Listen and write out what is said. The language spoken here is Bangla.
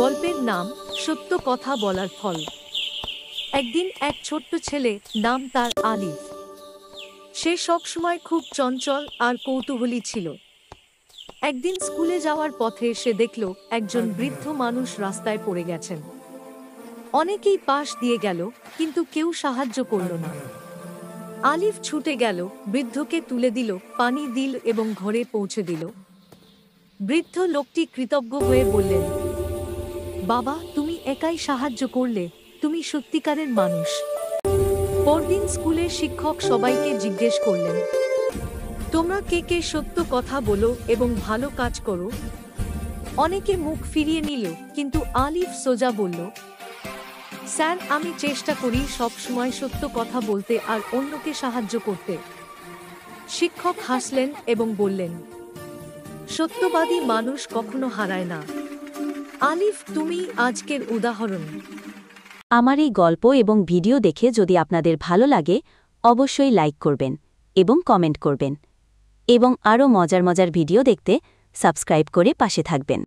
গল্পের নাম সত্য কথা বলার ফল। একদিন এক ছোট্ট ছেলে, নাম তার আলিফ। সে সবসময় খুব চঞ্চল আর কৌতূহলী ছিল। একদিন স্কুলে যাওয়ার পথে সে দেখল একজন বৃদ্ধ মানুষ রাস্তায় পড়ে গেছেন। অনেকেই পাশ দিয়ে গেল, কিন্তু কেউ সাহায্য করল না। আলিফ ছুটে গেল, বৃদ্ধকে তুলে দিল, পানি দিল এবং ঘরে পৌঁছে দিল। বৃদ্ধ লোকটি কৃতজ্ঞ হয়ে বললেন, বাবা, তুমি একাই সাহায্য করলে, তুমি সত্যিকারের মানুষ। পরদিন স্কুলের শিক্ষক সবাইকে জিজ্ঞেস করলেন, তোমরা কে কে সত্য কথা বলো এবং ভালো কাজ করো? অনেকে মুখ ফিরিয়ে নিল, কিন্তু আলিফ সোজা বলল, স্যার, আমি চেষ্টা করি সব সময় সত্য কথা বলতে আর অন্যকে সাহায্য করতে। শিক্ষক হাসলেন এবং বললেন, সত্যবাদী মানুষ কখনো হারায় না। আলিফ, তুমি আজকের উদাহরণ। আমার এই গল্প এবং ভিডিও দেখে যদি আপনাদের ভালো লাগে, অবশ্যই লাইক করবেন এবং কমেন্ট করবেন, এবং আরও মজার মজার ভিডিও দেখতে সাবস্ক্রাইব করে পাশে থাকবেন।